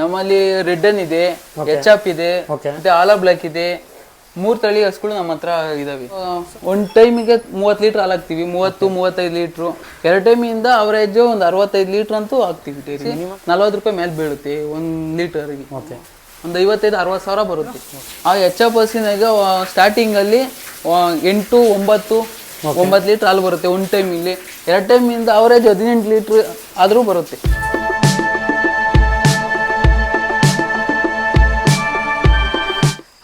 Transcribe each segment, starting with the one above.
ನಮ್ಮಲ್ಲಿ ರೆಡ್ಡನ್ ಇದೆ, H F ಇದೆ, ಮತ್ತೆ ಆಲಾ ಬ್ಲಾಕ್ ಇದೆ. 3 ತಳಿ ಹಸುಗಳು ನಮ್ಮ ಹತ್ರ ಇದಾವೆ. ಒಂದ್ ಟೈಮಿಗೆ 30 ಲೀಟರ್ ಹಾಲು ಹಾಕ್ತಿವಿ, 30-35 ಲೀಟ್ರು. 2 ಟೈಮಿಂದ ಅವರೇಜ್ ಒಂದು 65 ಲೀಟರ್ ಅಂತೂ ಹಾಕ್ತಿವಿ. ಡೈರಿ 40 ರೂಪಾಯಿ ಮೇಲೆ ಬೀಳುತ್ತೆ 1 ಲೀಟರ್ಗೆ. ಒಂದು 55-60 ಸಾವಿರ ಬರುತ್ತೆ. ಆ ಎಚ್ ಎಫ್ ಹಸಿನಾಗ ಸ್ಟಾರ್ಟಿಂಗ್ ಅಲ್ಲಿ 8-9 ಲೀಟರ್ ಹಾಲು ಬರುತ್ತೆ ಒಂದು ಟೈಮಿಲ್ಲಿ. 2 ಟೈಮಿಂದ ಅವರೇಜ್ 18 ಲೀಟರ್ ಆದರೂ ಬರುತ್ತೆ.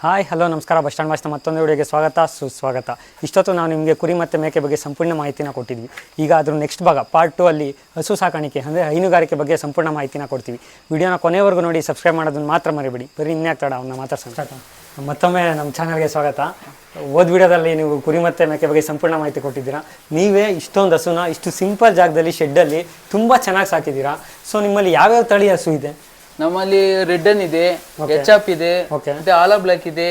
ಹಾಯ್ ಹಲೋ ನಮಸ್ಕಾರ. ಬಸ್ ಸ್ಟ್ಯಾಂಡ್ ಭಾಷೆ ಮತ್ತೊಂದು ವಿಡಿಯೋಗೆ ಸ್ವಾಗತ ಸುಸ್ವಾಗತ. ಇಷ್ಟೊತ್ತು ನಾವು ನಿಮಗೆ ಕುರಿ ಮತ್ತು ಮೇಕೆ ಬಗ್ಗೆ ಸಂಪೂರ್ಣ ಮಾಹಿತಿನ ಕೊಟ್ಟಿದ್ವಿ. ಈಗ ಅದ್ರ ನೆಕ್ಸ್ಟ್ ಭಾಗ ಪಾರ್ಟ್ 2 ಅಲ್ಲಿ ಹಸು ಸಾಕಾಣಿಕೆ ಅಂದರೆ ಹೈನುಗಾರಿಕೆ ಬಗ್ಗೆ ಸಂಪೂರ್ಣ ಮಾಹಿತಿನ ಕೊಡ್ತೀವಿ. ವಿಡಿಯೋನ ಕೊನೆವರೆಗೂ ನೋಡಿ, ಸಬ್ಸ್ಕ್ರೈಬ್ ಮಾಡೋದನ್ನು ಮಾತ್ರ ಮರಿಬೇಡಿ. ಬರೀ ಇನ್ಯಾಕೆ ತಡ ಅವನ್ನ ಮಾತಾಡ್ಸೋಣ. ಮತ್ತೊಮ್ಮೆ ನಮ್ಮ ಚಾನಲ್ಗೆ ಸ್ವಾಗತ. ಓದ್ ವಿಡಿಯೋದಲ್ಲಿ ನೀವು ಕುರಿ ಮತ್ತು ಮೇಕೆ ಬಗ್ಗೆ ಸಂಪೂರ್ಣ ಮಾಹಿತಿ ಕೊಟ್ಟಿದ್ದೀರಾ. ನೀವೇ ಇಷ್ಟೊಂದು ಹಸುನ ಇಷ್ಟು ಸಿಂಪಲ್ ಜಾಗದಲ್ಲಿ ಶೆಡ್ಡಲ್ಲಿ ತುಂಬ ಚೆನ್ನಾಗಿ ಸಾಕಿದ್ದೀರಾ. ಸೊ ನಿಮ್ಮಲ್ಲಿ ಯಾವ್ಯಾವ ತಳಿ ಹಸು ಇದೆ? ನಮ್ಮಲ್ಲಿ ರೆಡ್ಡನ್ ಇದೆ, ಎಚ್ ಎಫ್ ಇದೆ, ಮತ್ತೆ ಆಲಾ ಬ್ಲಾಕ್ ಇದೆ.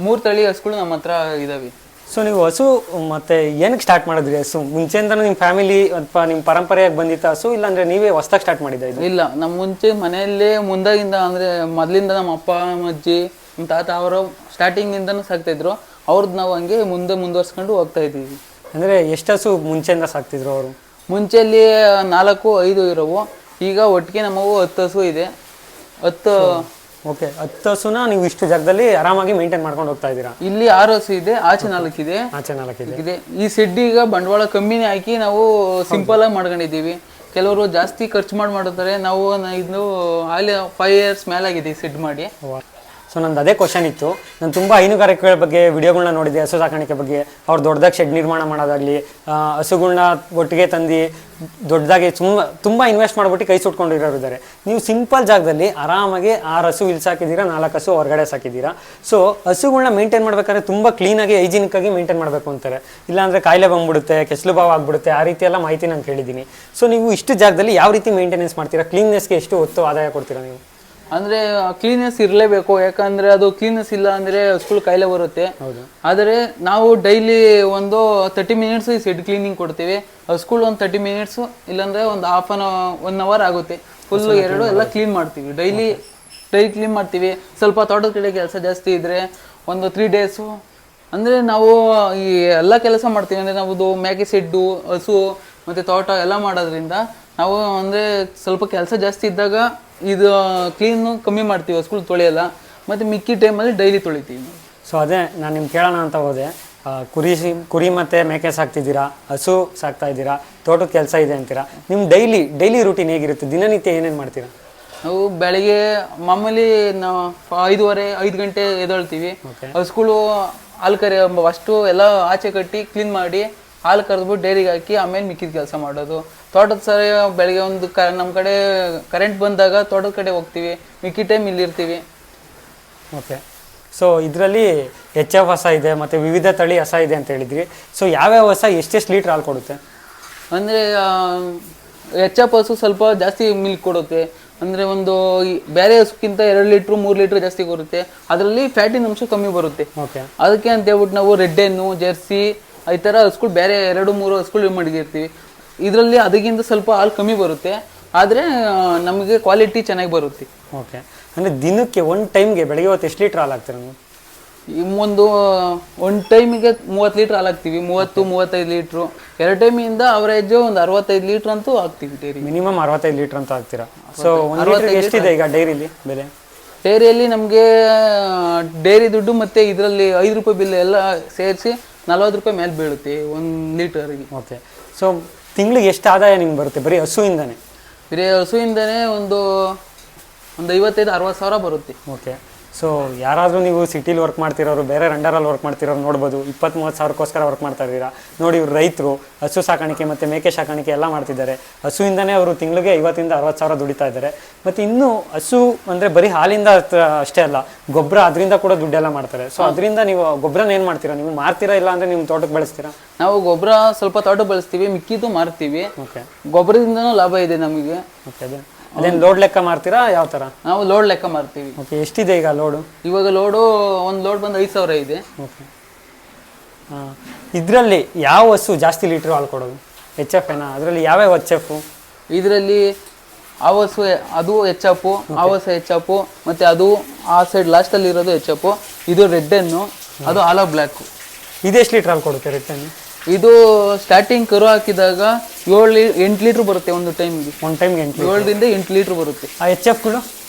3 ತಳಿ ಹಸುಗಳು ನಮ್ಮ ಹತ್ರ ಇದಾವೆ. ಸೊ ನೀವು ಹಸು ಮತ್ತೆ ಏನಕ್ಕೆ ಸ್ಟಾರ್ಟ್ ಮಾಡಿದ್ರಿ? ಹಸು ಮುಂಚೆಯಿಂದ ನಿಮ್ಮ ಫ್ಯಾಮಿಲಿ ಅಥವಾ ನಿಮ್ಮ ಪರಂಪರೆಯಾಗಿ ಬಂದಿತ್ತ ಹಸು, ಇಲ್ಲಾಂದ್ರೆ ನೀವೇ ಹೊಸದಾಗಿ ಸ್ಟಾರ್ಟ್ ಮಾಡಿದ್ದ? ಇಲ್ಲ, ನಮ್ಮ ಮುಂಚೆ ಮನೆಯಲ್ಲೇ ಮುಂದಾಗಿಂದ ಅಂದ್ರೆ ಮೊದಲಿಂದ ನಮ್ಮ ಅಪ್ಪ ಅಜ್ಜಿ ನಮ್ಮ ತಾತ ಅವರು ಸ್ಟಾರ್ಟಿಂಗ್ ಇಂದನೂ ಸಾಕ್ತಾ ಇದ್ರು. ಅವ್ರದ್ದು ನಾವು ಹಂಗೆ ಮುಂದುವರ್ಸ್ಕೊಂಡು ಹೋಗ್ತಾ ಇದ್ದೀವಿ. ಅಂದ್ರೆ ಎಷ್ಟು ಹಸು ಮುಂಚೆಯಿಂದ ಸಾಕ್ತಿದ್ರು ಅವರು? ಮುಂಚೆಯಲ್ಲಿ 4-5 ಇರೋವು. ಈಗ ಒಟ್ಟಿಗೆ ನಮ್ಮವು 10 ಹಸು ಇದೆ. 10 ಹಸುನ ನೀವು ಇಷ್ಟು ಜಾಗದಲ್ಲಿ ಆರಾಮಾಗಿ ಮೇಂಟೈನ್ ಮಾಡ್ಕೊಂಡು ಹೋಗ್ತಾ ಇದ್ದೀರಾ? ಇಲ್ಲಿ 6 ಹಸು ಇದೆ, ಆಚೆ 4 ಇದೆ. ಈ ಶೆಡ್ ಈಗ ಬಂಡವಾಳ ಕಮ್ಮಿನೇ ಹಾಕಿ ನಾವು ಸಿಂಪಲ್ ಆಗಿ ಮಾಡ್ಕೊಂಡಿದ್ದೀವಿ. ಕೆಲವರು ಜಾಸ್ತಿ ಖರ್ಚು ಮಾಡ್ತಾರೆ. ನಾವು ಇದು ಅಲ್ಲಿ 5 years ಮೇಲಾಗಿದೆ ಈ ಶೆಡ್ ಮಾಡಿ. ಸೊ ನಂದು ಅದೇ ಕ್ವಶನ್ ಇತ್ತು. ನಾನು ತುಂಬ ಹೈನುಗಾರಿಕೆಗಳ ಬಗ್ಗೆ ವಿಡಿಯೋಗಳನ್ನ ನೋಡಿದ್ದೆ, ಹಸು ಸಾಕಾಣಿಕೆ ಬಗ್ಗೆ. ಅವ್ರು ದೊಡ್ಡದಾಗಿ ಶೆಡ್ ನಿರ್ಮಾಣ ಮಾಡೋದಾಗಲಿ, ಹಸುಗಳನ್ನ ಒಟ್ಟಿಗೆ ತಂದು ದೊಡ್ಡದಾಗಿ ತುಂಬ ಇನ್ವೆಸ್ಟ್ ಮಾಡಿಬಿಟ್ಟು ಕೈ ಸುಟ್ಕೊಂಡಿರೋರು ಇದ್ದಾರೆ. ನೀವು ಸಿಂಪಲ್ ಜಾಗದಲ್ಲಿ ಆರಾಮಾಗಿ 6 ಹಸು ಇಲ್ಲಿ ಸಾಕಿದ್ದೀರಾ, 4 ಹಸು ಹೊರಗಡೆ ಸಾಕಿದ್ದೀರಾ. ಸೊ ಹಸುಗಳನ್ನ ಮೇಂಟೈನ್ ಮಾಡ್ಬೇಕಾದ್ರೆ ತುಂಬ ಕ್ಲೀನಾಗಿ ಹೈಜಿನಿಕ್ಕಾಗಿ ಮೇಂಟೈನ್ ಮಾಡಬೇಕು ಅಂತಾರೆ. ಇಲ್ಲಾಂದರೆ ಕಾಯಿಲೆ ಬಂದ್ಬಿಡುತ್ತೆ, ಕೆಸಲು ಬಾವು ಆಗ್ಬಿಡುತ್ತೆ, ಆ ರೀತಿ ಎಲ್ಲ ಮಾಹಿತಿ ನಾನು ಕೇಳಿದ್ದೀನಿ. ಸೊ ನೀವು ಇಷ್ಟು ಜಾಗದಲ್ಲಿ ಯಾವ ರೀತಿ ಮೇಂಟೆನೆನ್ಸ್ ಮಾಡ್ತೀರಾ? ಕ್ಲೀನ್ನೆಸ್ಗೆ ಎಷ್ಟು ಹೊತ್ತು ಆದಾಯ ಕೊಡ್ತೀರಾ ನೀವು? ಅಂದ್ರೆ ಕ್ಲೀನ್ನೆಸ್ ಇರಲೇಬೇಕು. ಯಾಕಂದ್ರೆ ಅದು ಕ್ಲೀನ್ನೆಸ್ ಇಲ್ಲ ಅಂದ್ರೆ ಹಸುಗಳು ಕಾಯಿಲೆ ಬರುತ್ತೆ. ಆದರೆ ನಾವು ಡೈಲಿ ಒಂದು 30 ಮಿನಿಟ್ಸ್ ಈ ಶೆಡ್ ಕ್ಲೀನಿಂಗ್ ಕೊಡ್ತೀವಿ. ಹಸುಗಳು ಒಂದು 30 ಮಿನಿಟ್ಸ್, ಇಲ್ಲಾಂದ್ರೆ ಒಂದು $1 hour ಆಗುತ್ತೆ. ಫುಲ್ 2 ಎಲ್ಲ ಕ್ಲೀನ್ ಮಾಡ್ತೀವಿ. ಡೈಲಿ ಕ್ಲೀನ್ ಮಾಡ್ತೀವಿ. ಸ್ವಲ್ಪ ತೋಟದ ಕಡೆ ಕೆಲಸ ಜಾಸ್ತಿ ಇದ್ರೆ ಒಂದು 3 days ಅಂದ್ರೆ ನಾವು ಈ ಎಲ್ಲ ಕೆಲಸ ಮಾಡ್ತೀವಿ. ಅಂದ್ರೆ ನಾವು ಮೇಕೆ ಶೆಡ್ಡು, ಹಸು ಮತ್ತೆ ತೋಟ ಎಲ್ಲ ಮಾಡೋದ್ರಿಂದ ನಾವು ಅಂದ್ರೆ ಸ್ವಲ್ಪ ಕೆಲಸ ಜಾಸ್ತಿ ಇದ್ದಾಗ ಇದು ಕ್ಲೀನು ಕಮ್ಮಿ ಮಾಡ್ತೀವಿ. ಹಸುಗಳು ತೊಳೆಯಲ್ಲ, ಮತ್ತು ಮಿಕ್ಕಿ ಟೈಮಲ್ಲಿ ಡೈಲಿ ತೊಳಿತೀವಿ. ಸೊ ಅದೇ ನಾನು ನಿಮ್ಗೆ ಕೇಳೋಣ ಅಂತ ಹೋದೆ. ಕುರಿ ಮತ್ತು ಮೇಕೆ ಸಾಕ್ತಿದ್ದೀರಾ, ಹಸು ಸಾಕ್ತಾ ಇದ್ದೀರಾ, ತೋಟದ ಕೆಲಸ ಇದೆ ಅಂತೀರಾ. ನಿಮ್ಮ ಡೈಲಿ ರೂಟೀನ್ ಹೇಗಿರುತ್ತೆ? ದಿನನಿತ್ಯ ಏನೇನು ಮಾಡ್ತೀರಾ? ನಾವು ಬೆಳಗ್ಗೆ ಮಾಮೂಲಿ ನಾವು 5 ಗಂಟೆ ಎದ್ದೇಳ್ತೀವಿ. ಹಸುಗಳು ಹಾಲು ಕರಿ ಅಷ್ಟು ಎಲ್ಲ ಆಚೆ ಕಟ್ಟಿ ಕ್ಲೀನ್ ಮಾಡಿ ಹಾಲು ಕರೆದ್ಬಿಟ್ಟು ಡೈರಿಗೆ ಹಾಕಿ ಆಮೇಲೆ ಮಿಕ್ಕಿದ ಕೆಲಸ ಮಾಡೋದು. ತೋಟದ ಸರಿ ಬೆಳಗ್ಗೆ ಒಂದು ನಮ್ಮ ಕಡೆ ಕರೆಂಟ್ ಬಂದಾಗ ತೋಟದ ಕಡೆ ಹೋಗ್ತೀವಿ, ಮಿಕ್ಕಿ ಟೈಮ್ ಇಲ್ಲಿರ್ತೀವಿ. ಸೊ ಇದರಲ್ಲಿ ಎಚ್ ಎಫ್ ಹಸ ಇದೆ ಮತ್ತು ವಿವಿಧ ತಳಿ ಹಸ ಇದೆ ಅಂತ ಹೇಳಿದ್ರಿ. ಸೊ ಯಾವ್ಯಾವ ಹಸ ಎಷ್ಟೆಷ್ಟು ಲೀಟ್ರ್ ಹಾಲು ಕೊಡುತ್ತೆ? ಅಂದರೆ ಎಚ್ ಎಫ್ ಹಸು ಸ್ವಲ್ಪ ಜಾಸ್ತಿ ಮಿಲ್ಕ್ ಕೊಡುತ್ತೆ. ಅಂದರೆ ಒಂದು ಬೇರೆ ಹಸುಕ್ಕಿಂತ 2 ಲೀಟ್ರ್ 3 ಲೀಟ್ರ್ ಜಾಸ್ತಿ ಕೊಡುತ್ತೆ. ಅದರಲ್ಲಿ ಫ್ಯಾಟಿನ ಅಂಶ ಕಮ್ಮಿ ಬರುತ್ತೆ. ಅದಕ್ಕೆ ಅಂತ ಹೇಳ್ಬಿಟ್ಟು ನಾವು ರೆಡ್ಡೆನ್ನು, ಜೆರ್ಸಿ ಈ ಥರ ಹಸುಗಳು ಬೇರೆ 2-3 ಹಸುಗಳು ಮಡಗಿರ್ತೀವಿ. ಇದರಲ್ಲಿ ಅದಕ್ಕಿಂತ ಸ್ವಲ್ಪ ಹಾಲು ಕಮ್ಮಿ ಬರುತ್ತೆ, ಆದರೆ ನಮಗೆ ಕ್ವಾಲಿಟಿ ಚೆನ್ನಾಗಿ ಬರುತ್ತೆ. ಅಂದರೆ ದಿನಕ್ಕೆ ಒಂದು ಟೈಮ್ಗೆ ಬೆಳಗ್ಗೆ ಹೊತ್ತು ಎಷ್ಟು ಲೀಟ್ರ್ ಹಾಲು ಹಾಕ್ತೀರ ನೀವು? ಒಂದು ಟೈಮಿಗೆ 30 ಲೀಟ್ರ್ ಹಾಲು ಹಾಕ್ತೀವಿ, 30-35 ಲೀಟ್ರು. 2 ಟೈಮಿಂದ ಅವರೇಜ್ ಒಂದು 65 ಲೀಟ್ರ್ ಅಂತೂ ಹಾಕ್ತೀವಿ ಡೈರಿ. ಮಿನಿಮಮ್ 65 ಲೀಟ್ರ್ ಅಂತ ಹಾಕ್ತೀರಾ? ಸೊ ಎಷ್ಟಿದೆ ಈಗ ಡೈರಿಲಿ ಬೆಲೆ? ಡೈರಿಯಲ್ಲಿ ನಮಗೆ ಡೈರಿ ದುಡ್ಡು ಮತ್ತು ಇದರಲ್ಲಿ 5 ರೂಪಾಯಿ ಬಿಲ್ ಎಲ್ಲ ಸೇರಿಸಿ 40 ರೂಪಾಯಿ ಮೇಲೆ ಬೀಳುತ್ತೆ 1 ಲೀಟರ್ಗೆ. ಸೊ ತಿಂಗಳಿಗೆ ಎಷ್ಟು ಆದಾಯ ನಿಮ್ಗೆ ಬರುತ್ತೆ ಬರೀ ಹಸುವಿಂದನೇ? ಬರೀ ಹಸುವಿಂದನೇ ಒಂದು 55-60 ಸಾವಿರ ಬರುತ್ತೆ. ಸೊ ಯಾರಾದರೂ ನೀವು ಸಿಟಿಲಿ ವರ್ಕ್ ಮಾಡ್ತಿರೋರು, ಬೇರೆ ರಂಡರಲ್ಲಿ ವರ್ಕ್ ಮಾಡ್ತಿರೋರು ನೋಡ್ಬೋದು, 20-30 ಸಾವಿರಕ್ಕೋಸ್ಕರ ವರ್ಕ್ ಮಾಡ್ತಾ ಇದ್ದೀರಾ. ನೋಡಿ, ಇವ್ರು ರೈತರು ಹಸು ಸಾಕಾಣಿಕೆ ಮತ್ತು ಮೇಕೆ ಸಾಕಾಣಿಕೆ ಎಲ್ಲ ಮಾಡ್ತಿದ್ದಾರೆ. ಹಸುವಿಂದನೇ ಅವರು ತಿಂಗಳಿಗೆ 50-60 ಸಾವಿರ ದುಡಿತಾ ಇದ್ದಾರೆ. ಮತ್ತು ಇನ್ನೂ ಹಸು ಅಂದರೆ ಬರೀ ಹಾಲಿಂದ ಅಷ್ಟೇ ಅಲ್ಲ, ಗೊಬ್ಬರ ಅದರಿಂದ ಕೂಡ ದುಡ್ಡೆಲ್ಲ ಮಾಡ್ತಾರೆ. ಸೊ ಅದರಿಂದ ನೀವು ಗೊಬ್ಬರನ ಏನು ಮಾಡ್ತೀರಾ? ನೀವು ಮಾರ್ತೀರಾ, ಇಲ್ಲ ಅಂದರೆ ನಿಮ್ಮ ತೋಟಕ್ಕೆ ಬೆಳೆಸ್ತೀರಾ? ನಾವು ಗೊಬ್ಬರ ಸ್ವಲ್ಪ ತೋಟಕ್ಕೆ ಬೆಳೆಸ್ತೀವಿ, ಮಿಕ್ಕಿದ್ದು ಮಾರ್ತೀವಿ. ಗೊಬ್ಬರದಿಂದನೂ ಲಾಭ ಇದೆ ನಮಗೆ. ಅದೇನು ಲೋಡ್ ಲೆಕ್ಕ ಮಾರ್ತೀರಾ, ಯಾವ ಥರ? ನಾವು ಲೋಡ್ ಲೆಕ್ಕ ಮಾರ್ತೀವಿ. ಎಷ್ಟಿದೆ ಈಗ ಲೋಡು? ಇವಾಗ ಒಂದು ಲೋಡ್ ಬಂದು 5,000 ಇದೆ. ಇದರಲ್ಲಿ ಯಾವ ಹಸು ಜಾಸ್ತಿ ಲೀಟ್ರ್ ಹಾಲು ಕೊಡೋದು? ಎಚ್ ಎಫ್ ಏನಾ? ಅದರಲ್ಲಿ ಯಾವ್ಯಾವ ಎಚ್ ಎಫ್? ಇದರಲ್ಲಿ ಆವಸು ಅದು ಹೆಚ್ಚಪ್ಪು, ಆವಸ ಹೆಚ್ಚಪ್ಪು, ಮತ್ತೆ ಅದು ಆ ಸೈಡ್ ಲಾಸ್ಟಲ್ಲಿ ಇರೋದು ಹೆಚ್ಚಪ್ಪು. ಇದು ರೆಡ್ ಹೆನ್ನು, ಅದು ಆಲಾ ಬ್ಲ್ಯಾಕು. ಇದು ಎಷ್ಟು ಲೀಟ್ರ್ ಹಾಲು ಕೊಡುತ್ತೆ ರೆಡ್ ಹೆನ್ನು? ಇದು ಸ್ಟಾರ್ಟಿಂಗ್ ಕರು ಹಾಕಿದಾಗ 8 ಲೀಟ್ರ್ ಬರುತ್ತೆ ಒಂದು ಟೈಮ್ಗೆ. ಒಂದು ಟೈಮ್ಗೆ 7ರಿಂದ 8 ಲೀಟ್ರ್ ಬರುತ್ತೆ. ಆ ಎಚ್ ಎಫ್ಗಳು?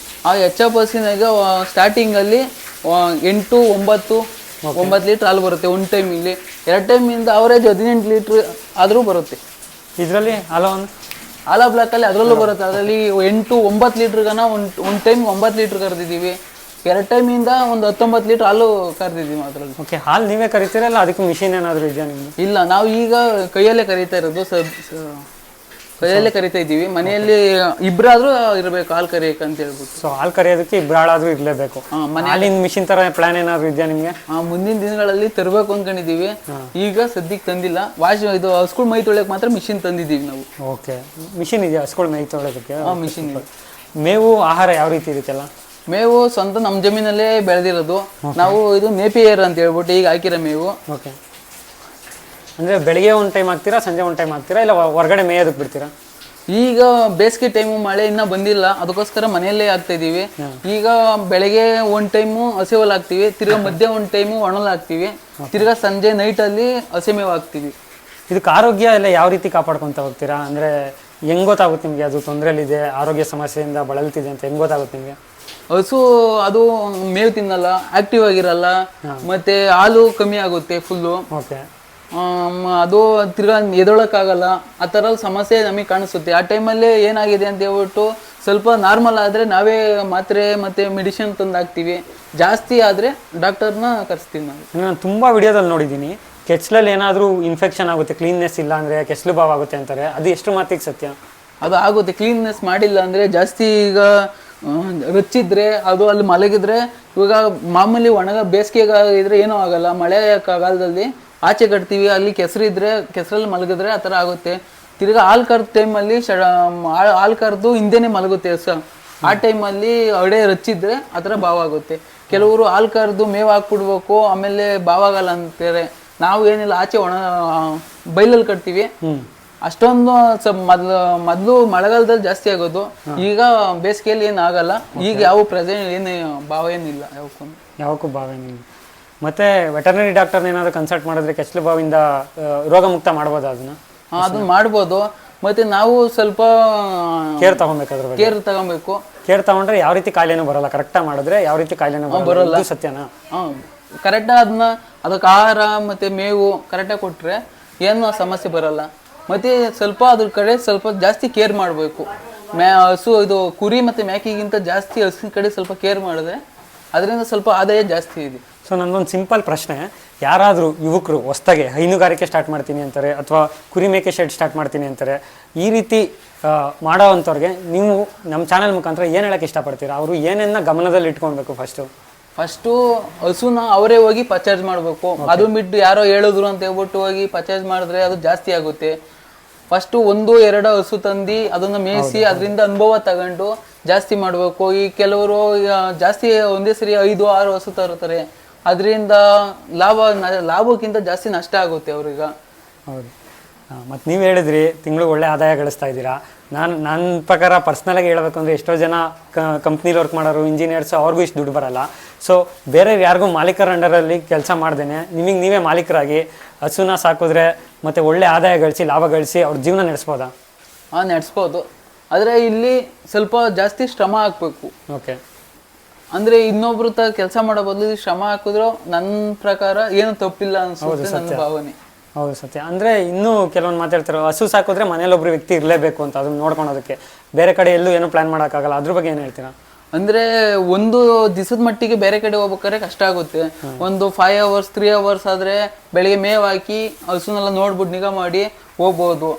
ಆ ಎಚ್ ಎಫ್ ಹಸಿನಾಗ ಸ್ಟಾರ್ಟಿಂಗಲ್ಲಿ 8, 9 ಲೀಟ್ರ್ ಹಾಲು ಬರುತ್ತೆ ಒಂದು ಟೈಮಿಲ್ಲಿ. 2 ಟೈಮಿಂದ ಅವರೇಜ್ 18 ಲೀಟ್ರ್ ಆದರೂ ಬರುತ್ತೆ. ಇದರಲ್ಲಿ ಆಲಾ ಬ್ಲ್ಯಾಕಲ್ಲಿ ಅದರಲ್ಲೂ ಬರುತ್ತೆ. ಅದರಲ್ಲಿ 8, 9 ಲೀಟ್ರ್ಗನ ಒಂದು ಟೈಮ್ 9 ಲೀಟ್ರ್ ಕರೆದಿದ್ದೀವಿ. 2 ಟೈಮಿಂದ ಒಂದು 19 ಲೀಟ್ರ್ ಹಾಲು ಕರೆದಿದ್ದೀವಿ ಅದರಲ್ಲಿ. ಓಕೆ, ಹಾಲು ನೀವೇ ಕರಿತೀರಲ್ಲ, ಅದಕ್ಕೆ ಮಿಷಿನ್ ಏನಾದರೂ ಇದೆಯಾ ನಿಮಗೆ? ಇಲ್ಲ, ನಾವು ಈಗ ಕೈಯಲ್ಲೇ ಕರೀತಾ ಇರೋದು. ಕೈಯಲ್ಲೇ ಕರಿತಾ ಇದ್ದೀವಿ. ಮನೆಯಲ್ಲಿ ಇಬ್ಬರಾದ್ರೂ ಇರಬೇಕು ಹಾಲು ಕರಿಯಕ್ಕೆ ಅಂತ ಹೇಳ್ಬಿಟ್ಟು. ಸೊ ಹಾಲು ಕರಿಯೋದಕ್ಕೆ ಇಬ್ಬರು ಆಳಾದ್ರೂ ಇರಲೇಬೇಕು. ಹಾಲಿನ ಮಿಷಿನ್ ಥರ ಪ್ಲಾನ್ ಏನಾದರೂ ಇದೆಯಾ ನಿಮಗೆ? ಮುಂದಿನ ದಿನಗಳಲ್ಲಿ ತರಬೇಕು ಅಂದ್ಕೊಂಡಿದ್ದೀವಿ. ಈಗ ಸದ್ಯಕ್ಕೆ ತಂದಿಲ್ಲ. ಇದು ಹಸ್ಗಳು ಮೈ ತೊಳೆಯಕ್ಕೆ ಮಾತ್ರ ಮಿಷಿನ್ ತಂದಿದ್ದೀವಿ ನಾವು. ಓಕೆ, ಮಿಷಿನ್ ಇದೆಯಾ ಹಸ್ಗಳು ಮೈ ತೊಳೆಯೋದಕ್ಕೆ? ಮಿಷಿನ್ ಇದೆ. ಮೇವು ಆಹಾರ ಯಾವ ರೀತಿ ಇರುತ್ತಲ್ಲ? ಮೇವು ಸ್ವಂತ ನಮ್ಮ ಜಮೀನಲ್ಲೇ ಬೆಳೆದಿರೋದು. ನಾವು ಇದು ನೇಪಿಯರ್ ಅಂತ ಹೇಳ್ಬಿಟ್ಟು ಈಗ ಹಾಕಿರೋ ಮೇವು. ಓಕೆ, ಅಂದರೆ ಬೆಳಿಗ್ಗೆ ಒಂದು ಟೈಮ್ ಹಾಕ್ತೀರಾ, ಸಂಜೆ ಒಂದು ಟೈಮ್ ಹಾಕ್ತೀರಾ, ಇಲ್ಲ ಹೊರಗಡೆ ಮೇಯೋದಕ್ಕೆ ಬಿಡ್ತೀರಾ? ಈಗ ಬೇಸಿಗೆ ಟೈಮು ಮಳೆ ಇನ್ನೂ ಬಂದಿಲ್ಲ, ಅದಕ್ಕೋಸ್ಕರ ಮನೆಯಲ್ಲೇ ಹಾಕ್ತಾ ಇದ್ದೀವಿ. ಈಗ ಬೆಳಗ್ಗೆ ಒಂದು ಟೈಮು ಹಸಿ ಹುಲ್ಲು ಹಾಕ್ತೀವಿ, ತಿರ್ಗಾ ಮಧ್ಯೆ ಒಂದು ಟೈಮು ಒಣಲ್ ಹಾಕ್ತೀವಿ, ತಿರ್ಗಾ ಸಂಜೆ ನೈಟಲ್ಲಿ ಹಸಿ ಮೇವು ಹಾಕ್ತೀವಿ. ಇದಕ್ಕೆ ಆರೋಗ್ಯ ಎಲ್ಲ ಯಾವ ರೀತಿ ಕಾಪಾಡ್ಕೊತ ಹೋಗ್ತೀರಾ? ಅಂದರೆ ಹೆಂಗೆ ಗೊತ್ತಾಗುತ್ತೆ ನಿಮಗೆ ಅದು ತೊಂದರೆಯಲ್ಲಿದೆ, ಆರೋಗ್ಯ ಸಮಸ್ಯೆಯಿಂದ ಬಳಲ್ತಿದೆ ಅಂತ ಹೆಂಗೆ ಗೊತ್ತಾಗುತ್ತೆ ನಿಮಗೆ? ಹಸು ಅದು ಮೇವು ತಿನ್ನಲ್ಲ, ಆಕ್ಟಿವ್ ಆಗಿರಲ್ಲ, ಮತ್ತೆ ಹಾಲು ಕಮ್ಮಿ ಆಗುತ್ತೆ ಫುಲ್ಲು. ಓಕೆ, ಅದು ತಿರ್ಗಾ ಎದೊಳಕ್ಕಾಗಲ್ಲ, ಆ ಥರ ಸಮಸ್ಯೆ ನಮಗೆ ಕಾಣಿಸುತ್ತೆ. ಆ ಟೈಮಲ್ಲಿ ಏನಾಗಿದೆ ಅಂತ ಹೇಳ್ಬಿಟ್ಟು ಸ್ವಲ್ಪ ನಾರ್ಮಲ್ ಆದರೆ ನಾವೇ ಮಾತ್ರೆ ಮತ್ತು ಮೆಡಿಸಿನ್ ತಂದು ಹಾಕ್ತೀವಿ. ಜಾಸ್ತಿ ಆದರೆ ಡಾಕ್ಟರ್ನ ಕರೆಸ್ತೀವಿ ನಾವು. ನಾನು ತುಂಬ ವಿಡಿಯೋದಲ್ಲಿ ನೋಡಿದ್ದೀನಿ, ಕೆಚ್ಚಲಲ್ಲಿ ಏನಾದರೂ ಇನ್ಫೆಕ್ಷನ್ ಆಗುತ್ತೆ, ಕ್ಲೀನ್ನೆಸ್ ಇಲ್ಲ ಅಂದರೆ ಕೆಚ್ಚಲು ಬಾವು ಆಗುತ್ತೆ ಅಂತಾರೆ. ಅದು ಎಷ್ಟು ಮಾತಿಗೆ ಸತ್ಯ? ಅದು ಆಗುತ್ತೆ. ಕ್ಲೀನ್ನೆಸ್ ಮಾಡಿಲ್ಲ ಅಂದರೆ ಜಾಸ್ತಿ ಈಗ ರಚ್ಚಿದ್ರೆ ಅದು ಅಲ್ಲಿ ಮಲಗಿದ್ರೆ, ಇವಾಗ ಮಾಮೂಲಿ ಬೇಸಿಗೆಗ ಇದ್ರೆ ಏನೂ ಆಗಲ್ಲ. ಮಳೆ ಕಾಲದಲ್ಲಿ ಆಚೆ ಕಟ್ತೀವಿ, ಅಲ್ಲಿ ಕೆಸರಿದ್ರೆ ಕೆಸರಲ್ಲಿ ಮಲಗಿದ್ರೆ ಆ ಥರ ಆಗುತ್ತೆ. ತಿರ್ಗಾ ಹಾಲು ಕರೆದ ಟೈಮಲ್ಲಿ ಹಾಲು ಕರೆದು ಹಿಂದೆನೇ ಮಲಗುತ್ತೆ ಹಸು. ಆ ಟೈಮಲ್ಲಿ ಅಡೆ ರಚ್ಚಿದ್ರೆ ಆ ಥರ ಬಾವಾಗುತ್ತೆ. ಕೆಲವರು ಹಾಲು ಕರೆದು ಮೇವು ಹಾಕ್ಬಿಡ್ಬೇಕು, ಆಮೇಲೆ ಬಾವಾಗಲ್ಲ ಅಂತಾರೆ. ನಾವು ಏನಿಲ್ಲ, ಆಚೆ ಬೈಲಲ್ಲಿ ಕಟ್ತೀವಿ. ಅಷ್ಟೊಂದು ಮೊದಲು ಮಳೆಗಾಲದಲ್ಲಿ ಜಾಸ್ತಿ ಆಗೋದು, ಈಗ ಬೇಸಿಗೆಯಲ್ಲಿ ಏನು ಆಗಲ್ಲ. ಈಗ ಯಾವ ಏನು ಭಾವ ಏನಿಲ್ಲ ಯಾವಕ್ಕೂ ಭಾವ ಏನಿಲ್ಲ. ಮತ್ತೆ ವೆಟರ್ನರಿ ಡಾಕ್ಟರ್ನ ಏನಾದರೂ ಕನ್ಸಲ್ಟ್ ಮಾಡಿದ್ರೆ ಕೆಚ್ಚಲು ಬಾವಿಂದ ರೋಗ ಮುಕ್ತ ಮಾಡ್ಬೋದು ಅದನ್ನ ಮಾಡ್ಬೋದು. ಮತ್ತೆ ನಾವು ಸ್ವಲ್ಪ ಕೇರ್ ತಗೊಬೇಕು. ಕೇರ್ ತಗೊಂಡ್ರೆ ಯಾವ ರೀತಿ ಕಾಯಿಲೆನೂ ಬರಲ್ಲ. ಕರೆಕ್ಟಾಗಿ ಮಾಡಿದ್ರೆ ಯಾವ ರೀತಿ ಕಾಯಿಲೆನೂ ಬರಲ್ಲ. ಸತ್ಯನಾ? ಕರೆಕ್ಟಾಗಿ ಅದಕ್ಕೆ ಆಹಾರ ಮತ್ತೆ ಮೇವು ಕರೆಕ್ಟಾಗಿ ಕೊಟ್ರೆ ಏನು ಸಮಸ್ಯೆ ಬರಲ್ಲ. ಮತ್ತೆ ಸ್ವಲ್ಪ ಅದ್ರ ಕಡೆ ಸ್ವಲ್ಪ ಜಾಸ್ತಿ ಕೇರ್ ಮಾಡಬೇಕು. ಹಸು ಇದು ಕುರಿ ಮತ್ತು ಮೇಕೆಗಿಂತ ಜಾಸ್ತಿ ಹಸಿನ ಕಡೆ ಸ್ವಲ್ಪ ಕೇರ್ ಮಾಡಿದ್ರೆ ಅದರಿಂದ ಸ್ವಲ್ಪ ಆದಾಯ ಜಾಸ್ತಿ ಇದೆ. ಸೊ ನನ್ನೊಂದು ಸಿಂಪಲ್ ಪ್ರಶ್ನೆ, ಯಾರಾದರೂ ಯುವಕರು ಹೊಸ್ದಾಗೆ ಹೈನುಗಾರಿಕೆ ಸ್ಟಾರ್ಟ್ ಮಾಡ್ತೀನಿ ಅಂತಾರೆ, ಅಥವಾ ಕುರಿ ಮೇಕೆ ಶೆಡ್ ಸ್ಟಾರ್ಟ್ ಮಾಡ್ತೀನಿ ಅಂತಾರೆ, ಈ ರೀತಿ ಮಾಡೋ ಅಂಥವ್ರಿಗೆ ನೀವು ನಮ್ಮ ಚಾನಲ್ ಮುಖಾಂತರ ಏನು ಹೇಳೋಕ್ಕೆ ಇಷ್ಟಪಡ್ತೀರಾ? ಅವರು ಏನೇನ ಗಮನದಲ್ಲಿ ಇಟ್ಕೊಳ್ಬೇಕು? ಫಸ್ಟು ಹಸುನ ಅವರೇ ಹೋಗಿ ಪರ್ಚೇಸ್ ಮಾಡಬೇಕು. ಅದು ಬಿಟ್ಟು ಯಾರೋ ಹೇಳಿದ್ರು ಅಂತ ಹೇಳ್ಬಿಟ್ಟು ಹೋಗಿ ಪರ್ಚೇಸ್ ಮಾಡಿದ್ರೆ ಅದು ಜಾಸ್ತಿ ಆಗುತ್ತೆ. ಫಸ್ಟು 1-2 ಹಸು ತಂದು ಅದನ್ನು ಮೇಯಿಸಿ ಅದರಿಂದ ಅನುಭವ ತಗೊಂಡು ಜಾಸ್ತಿ ಮಾಡಬೇಕು. ಈ ಕೆಲವರು ಜಾಸ್ತಿ ಒಂದೇ ಸರಿ 5-6 ಹಸು ತರ್ತಾರೆ. ಅದರಿಂದ ಲಾಭಕ್ಕಿಂತ ಜಾಸ್ತಿ ನಷ್ಟ ಆಗುತ್ತೆ ಅವ್ರಿಗೆ. ಹೌದು. ಮತ್ತು ನೀವು ಹೇಳಿದ್ರಿ ತಿಂಗಳು ಒಳ್ಳೆ ಆದಾಯ ಗಳಿಸ್ತಾ ಇದ್ದೀರಾ. ನನ್ನ ಪ್ರಕಾರ ಪರ್ಸ್ನಲಾಗಿ ಹೇಳಬೇಕು ಅಂದರೆ ಎಷ್ಟೋ ಜನ ಕಂಪ್ನಿಲಿ ವರ್ಕ್ ಮಾಡೋರು, ಇಂಜಿನಿಯರ್ಸು, ಅವ್ರಿಗೂ ಇಷ್ಟು ದುಡ್ಡು ಬರಲ್ಲ. ಸೊ ಬೇರೆ ಯಾರಿಗೂ ಮಾಲೀಕರ ಅಂಡರಲ್ಲಿ ಕೆಲಸ ಮಾಡ್ದೇನೆ ನಿಮಗೆ ನೀವೇ ಮಾಲೀಕರಾಗಿ ಹಸುನ ಸಾಕಿದ್ರೆ ಮತ್ತು ಒಳ್ಳೆ ಆದಾಯ ಗಳಿಸಿ ಲಾಭ ಗಳಿಸಿ ಅವ್ರ ಜೀವನ ನಡೆಸ್ಬೋದಾ? ನಡೆಸ್ಬೋದು. ಆದರೆ ಇಲ್ಲಿ ಸ್ವಲ್ಪ ಜಾಸ್ತಿ ಶ್ರಮ ಹಾಕಬೇಕು. ಓಕೆ, ಅಂದರೆ ಇನ್ನೊಬ್ರು ಕೆಲಸ ಮಾಡೋ ಬದಲು ಶ್ರಮ ಹಾಕಿದ್ರು ನನ್ನ ಪ್ರಕಾರ ಏನು ತಪ್ಪಿಲ್ಲ ಅನ್ಸುತ್ತೆ ನನ್ನ ಭಾವನೆ. ಹೌದು, ಸತ್ಯ. ಅಂದರೆ ಇನ್ನೂ ಕೆಲವೊಂದು ಮಾತಾಡ್ತಾರೆ, ಹಸು ಸಾಕಿದ್ರೆ ಮನೇಲಿ ಒಬ್ರು ವ್ಯಕ್ತಿ ಇರಲೇಬೇಕು ಅಂತ, ಅದನ್ನ ನೋಡ್ಕೊಳೋದಕ್ಕೆ. ಬೇರೆ ಕಡೆ ಎಲ್ಲೂ ಏನೂ ಪ್ಲಾನ್ ಮಾಡೋಕ್ಕಾಗಲ್ಲ. ಅದ್ರ ಬಗ್ಗೆ ಏನು ಹೇಳ್ತೀರಾ? ಅಂದರೆ ಒಂದು ದಿವಸದ ಮಟ್ಟಿಗೆ ಬೇರೆ ಕಡೆ ಹೋಗ್ಬೇಕಾದ್ರೆ ಕಷ್ಟ ಆಗುತ್ತೆ. ಒಂದು 5 hours 3 hours ಆದರೆ ಬೆಳಿಗ್ಗೆ ಮೇವು ಹಾಕಿ ಹಸುನೆಲ್ಲ ನೋಡ್ಬಿಟ್ಟು ನಿಗಾ ಮಾಡಿ ಹೋಗ್ಬೋದು.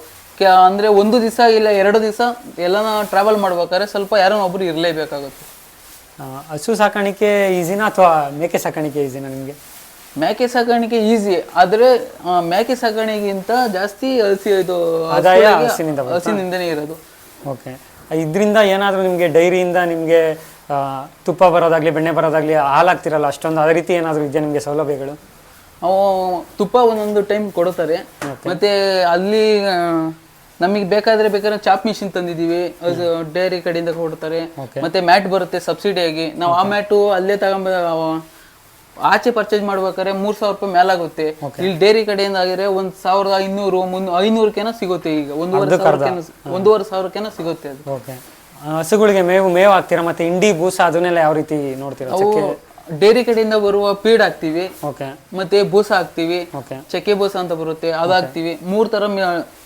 ಅಂದರೆ ಒಂದು ದಿವಸ ಇಲ್ಲ 2 ದಿವಸ ಎಲ್ಲನ ಟ್ರಾವೆಲ್ ಮಾಡ್ಬೇಕಾದ್ರೆ ಸ್ವಲ್ಪ ಯಾರೋ ಒಬ್ರು ಇರಲೇಬೇಕಾಗುತ್ತೆ. ಹಸು ಸಾಕಾಣಿಕೆ ಈಸಿನಾ ಅಥವಾ ಮೇಕೆ ಸಾಕಾಣಿಕೆ ಈಸಿನಾ ನಿಮಗೆ? ಮೇಕೆ ಸಾಕಾಣಿಕೆ ಈಸಿ, ಆದರೆ ಮೇಕೆ ಸಾಕಾಣಿಕೆಗಿಂತ ಜಾಸ್ತಿ ಆದಾಯ ಹಸಿನಿಂದನೇ ಇರೋದು. ಓಕೆ, ಇದರಿಂದ ಏನಾದರೂ ನಿಮಗೆ ಡೈರಿಯಿಂದ ನಿಮಗೆ ತುಪ್ಪ ಬರೋದಾಗ್ಲಿ, ಬೆಣ್ಣೆ ಬರೋದಾಗ್ಲಿ, ಹಾಲಾಗ್ತಿರಲ್ಲ ಅಷ್ಟೊಂದು, ಅದೇ ರೀತಿ ಏನಾದರೂ ಇದೆಯಾ ನಿಮಗೆ ಸೌಲಭ್ಯಗಳು? ತುಪ್ಪ ಒಂದೊಂದು ಟೈಮ್ ಕೊಡ್ತಾರೆ. ಮತ್ತೆ ಅಲ್ಲಿ ನಮಗೆ ಬೇಕಾದ್ರೆ ಚಾಪ್ ಮಿಷಿನ್ ತಂದಿದೀವಿ, ಅದು ಡೈರಿ ಕಡೆಯಿಂದ ಕೊಡ್ತಾರೆ. ಮತ್ತೆ ಮ್ಯಾಟ್ ಬರುತ್ತೆ ಸಬ್ಸಿಡಿಯಾಗಿ, ನಾವು ಆ ಮ್ಯಾಟು ಅಲ್ಲೇ ಆಚೆ ಪರ್ಚೇಸ್ ಮಾಡ್ಬೇಕಾದ್ರೆ 3,000 ರೂಪಾಯಿ ಮೇಲಾಗುತ್ತೆ. ಇಲ್ಲಿ ಡೈರಿ ಕಡೆಯಿಂದ ಆಗಿದ್ರೆ 1,500 ಸಿಗುತ್ತೆ. ಈಗ 1,500 ಸಿಗುತ್ತೆ ಅದು. ಹಸುಗಳಿಗೆ ಮೇವು ಹಾಕ್ತೀರಾ, ಮತ್ತೆ ಇಂಡಿ ಬೂಸ ಅದನ್ನೆಲ್ಲ ಯಾವ ರೀತಿ ನೋಡ್ತೀರಾ? ಡೈರಿ ಕಡೆಯಿಂದ ಬರುವ ಫೀಡ್ ಹಾಕ್ತಿವಿ, ಓಕೆ, ಮತ್ತೆ ಬೂಸ ಹಾಕ್ತಿವಿ, ಓಕೆ, ಚಕ್ಕೆ ಬೂಸ ಅಂತ ಬರುತ್ತೆ ಅದು ಹಾಕ್ತಿವಿ. 3 ತರ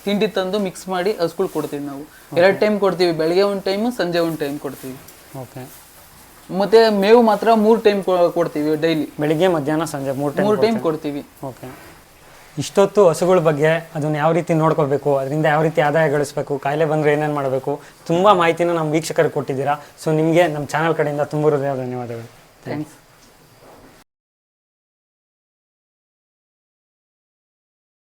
ತಿಂಡಿ ತಂದು ಮಿಕ್ಸ್ ಮಾಡಿ ಹಸುಗಳು ಕೊಡ್ತೀವಿ. ನಾವು 2 ಟೈಮ್ ಕೊಡ್ತೀವಿ, ಬೆಳಗ್ಗೆ 1 ಟೈಮ್, ಸಂಜೆ 1 ಟೈಮ್ ಕೊಡ್ತೀವಿ. ಓಕೆ. ಮತ್ತೆ ಮೇವು ಮಾತ್ರ 3 ಟೈಮ್ ಕೊಡ್ತೀವಿ ಡೈಲಿ, ಬೆಳಿಗ್ಗೆ ಮಧ್ಯಾಹ್ನ ಸಂಜೆ 3 ಟೈಮ್ ಕೊಡ್ತೀವಿ. ಓಕೆ. ಇಷ್ಟೊತ್ತು ಹಸುಗಳ ಬಗ್ಗೆ ಅದನ್ನ ಯಾವ ರೀತಿ ನೋಡ್ಕೋಬೇಕು, ಅದರಿಂದ ಯಾವ ರೀತಿ ಆದಾಯ ಗಳಿಸಬೇಕು, ಕಾಯಿಲೆ ಬಂದರೆ ಏನೇನು ಮಾಡಬೇಕು, ತುಂಬ ಮಾಹಿತಿನ ನಮ್ಮ ವೀಕ್ಷಕರಿಗೆ ಕೊಟ್ಟಿದ್ದೀರಾ. ಸೊ ನಿಮಗೆ ನಮ್ಮ ಚಾನಲ್ ಕಡೆಯಿಂದ ತುಂಬ ಹೃದಯ ಧನ್ಯವಾದಗಳು. ಥ್ಯಾಂಕ್ಸ್.